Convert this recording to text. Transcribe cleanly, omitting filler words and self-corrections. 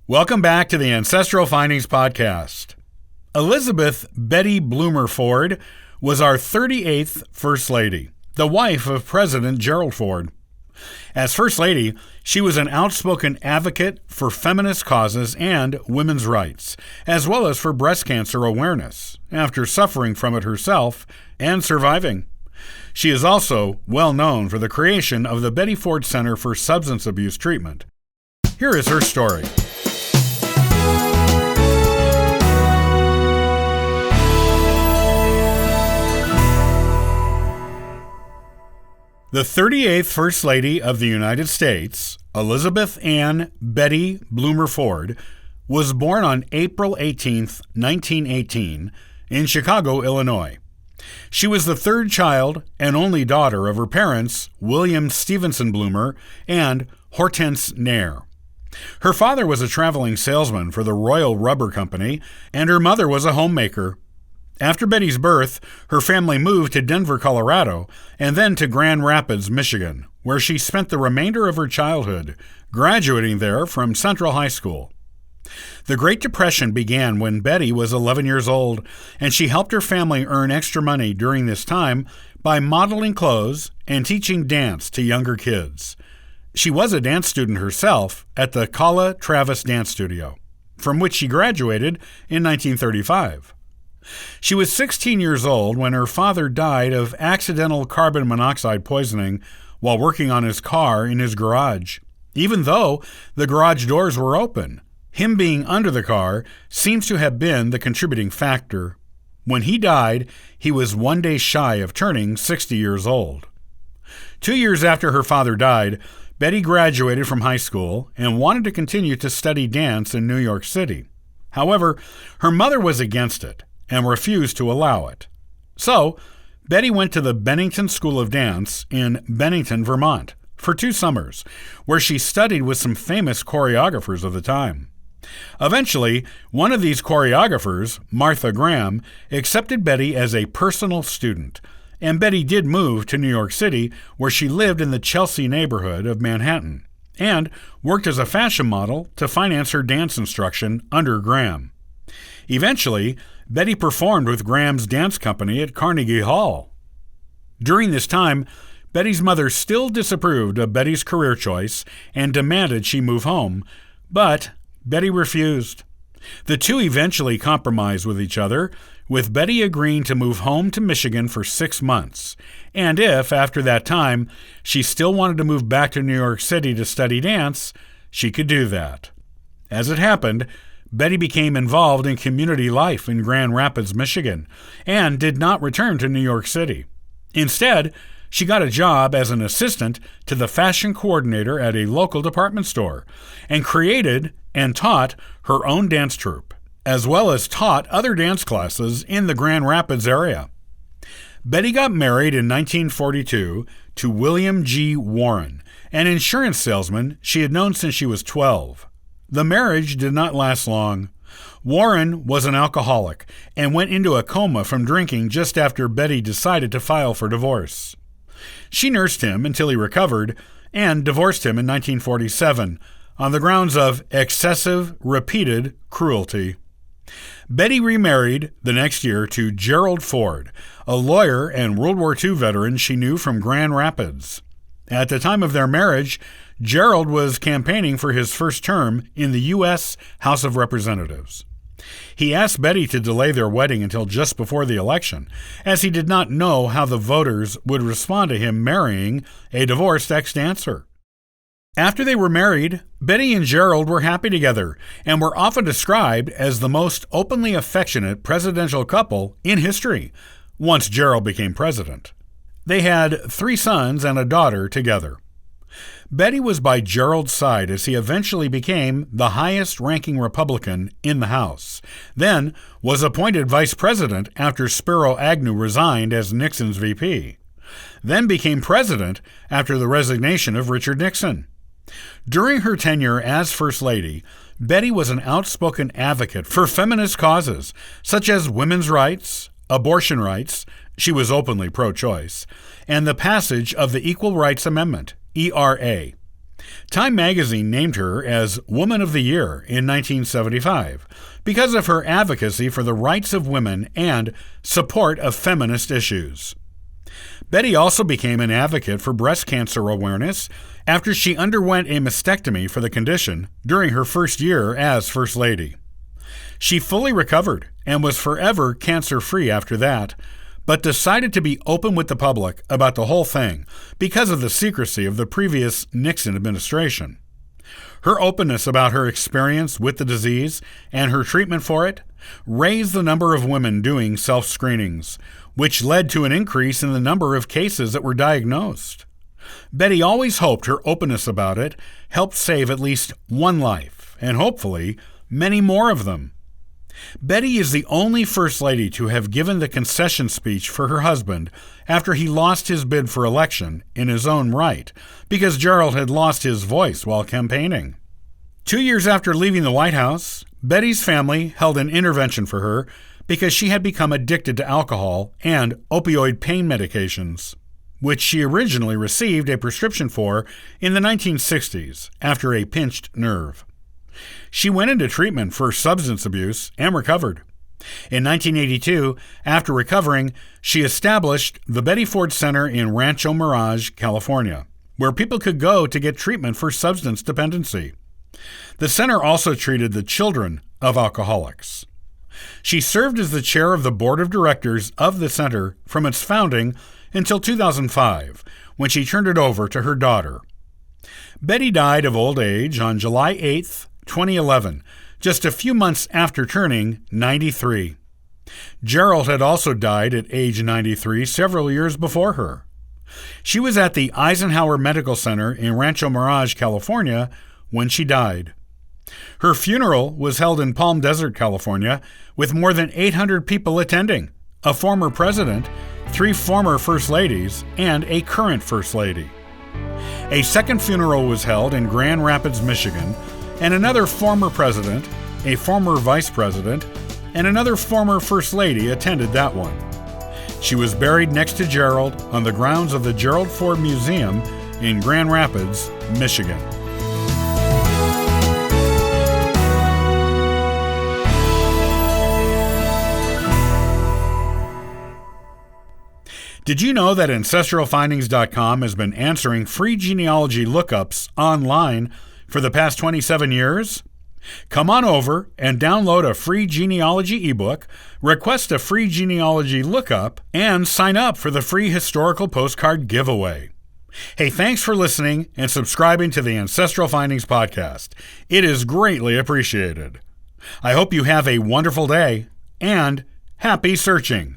Welcome back to the Ancestral Findings Podcast. Elizabeth Betty Bloomer Ford was our 38th First Lady, the wife of President Gerald Ford. As First Lady, she was an outspoken advocate for feminist causes and women's rights, as well as for breast cancer awareness, after suffering from it herself and surviving. She is also well known for the creation of the Betty Ford Center for Substance Abuse Treatment. Here is her story. The 38th First Lady of the United States, Elizabeth Ann Betty Bloomer Ford, was born on April 18, 1918, in Chicago, Illinois. She was the third child and only daughter of her parents, William Stevenson Bloomer and Hortense Nair. Her father was a traveling salesman for the Royal Rubber Company, and her mother was a homemaker. After Betty's birth, her family moved to Denver, Colorado, and then to Grand Rapids, Michigan, where she spent the remainder of her childhood, graduating there from Central High School. The Great Depression began when Betty was 11 years old, and she helped her family earn extra money during this time by modeling clothes and teaching dance to younger kids. She was a dance student herself at the Kala Travis Dance Studio, from which she graduated in 1935. She was 16 years old when her father died of accidental carbon monoxide poisoning while working on his car in his garage. Even though the garage doors were open, him being under the car seems to have been the contributing factor. When he died, he was one day shy of turning 60 years old. 2 years after her father died, Betty graduated from high school and wanted to continue to study dance in New York City. However, her mother was against it and refused to allow it. So, Betty went to the Bennington School of Dance in Bennington, Vermont, for 2 summers, where she studied with some famous choreographers of the time. Eventually, one of these choreographers, Martha Graham, accepted Betty as a personal student, and Betty did move to New York City, where she lived in the Chelsea neighborhood of Manhattan, and worked as a fashion model to finance her dance instruction under Graham. Eventually, Betty performed with Graham's dance company at Carnegie Hall. During this time, Betty's mother still disapproved of Betty's career choice and demanded she move home, but Betty refused. The two eventually compromised with each other, with Betty agreeing to move home to Michigan for 6 months, and if, after that time, she still wanted to move back to New York City to study dance, she could do that. As it happened, Betty became involved in community life in Grand Rapids, Michigan, and did not return to New York City. Instead, she got a job as an assistant to the fashion coordinator at a local department store, and created and taught her own dance troupe, as well as taught other dance classes in the Grand Rapids area. Betty got married in 1942 to William G. Warren, an insurance salesman she had known since she was 12. The marriage did not last long. Warren was an alcoholic and went into a coma from drinking just after Betty decided to file for divorce. She nursed him until he recovered and divorced him in 1947 on the grounds of excessive, repeated cruelty. Betty remarried the next year to Gerald Ford, a lawyer and World War II veteran she knew from Grand Rapids. At the time of their marriage, Gerald was campaigning for his first term in the U.S. House of Representatives. He asked Betty to delay their wedding until just before the election, as he did not know how the voters would respond to him marrying a divorced ex-dancer. After they were married, Betty and Gerald were happy together and were often described as the most openly affectionate presidential couple in history, once Gerald became president. They had 3 sons and a daughter together. Betty was by Gerald's side as he eventually became the highest-ranking Republican in the House, then was appointed vice president after Spiro Agnew resigned as Nixon's VP, then became president after the resignation of Richard Nixon. During her tenure as First Lady, Betty was an outspoken advocate for feminist causes, such as women's rights, abortion rights, she was openly pro-choice, and the passage of the Equal Rights Amendment, ERA. Time magazine named her as Woman of the Year in 1975 because of her advocacy for the rights of women and support of feminist issues. Betty also became an advocate for breast cancer awareness after she underwent a mastectomy for the condition during her first year as First Lady. She fully recovered and was forever cancer-free after that, but decided to be open with the public about the whole thing because of the secrecy of the previous Nixon administration. Her openness about her experience with the disease and her treatment for it raised the number of women doing self-screenings, which led to an increase in the number of cases that were diagnosed. Betty always hoped her openness about it helped save at least one life, and hopefully many more of them. Betty is the only First Lady to have given the concession speech for her husband after he lost his bid for election in his own right, because Gerald had lost his voice while campaigning. 2 years after leaving the White House, Betty's family held an intervention for her because she had become addicted to alcohol and opioid pain medications, which she originally received a prescription for in the 1960s after a pinched nerve. She went into treatment for substance abuse and recovered. In 1982, after recovering, she established the Betty Ford Center in Rancho Mirage, California, where people could go to get treatment for substance dependency. The center also treated the children of alcoholics. She served as the chair of the board of directors of the center from its founding until 2005, when she turned it over to her daughter. Betty died of old age on July 8th, 2011, just a few months after turning 93. Gerald had also died at age 93 several years before her. She was at the Eisenhower Medical Center in Rancho Mirage, California, when she died. Her funeral was held in Palm Desert, California, with more than 800 people attending, a former president, 3 former First Ladies, and a current First Lady. A second funeral was held in Grand Rapids, Michigan, and another former president, a former vice president, and another former First Lady attended that one. She was buried next to Gerald on the grounds of the Gerald Ford Museum in Grand Rapids, Michigan. Did you know that AncestralFindings.com has been answering free genealogy lookups online for the past 27 years? Come on over and download a free genealogy ebook, request a free genealogy lookup, and sign up for the free historical postcard giveaway. Hey, thanks for listening and subscribing to the Ancestral Findings podcast. It is greatly appreciated. I hope you have a wonderful day and happy searching.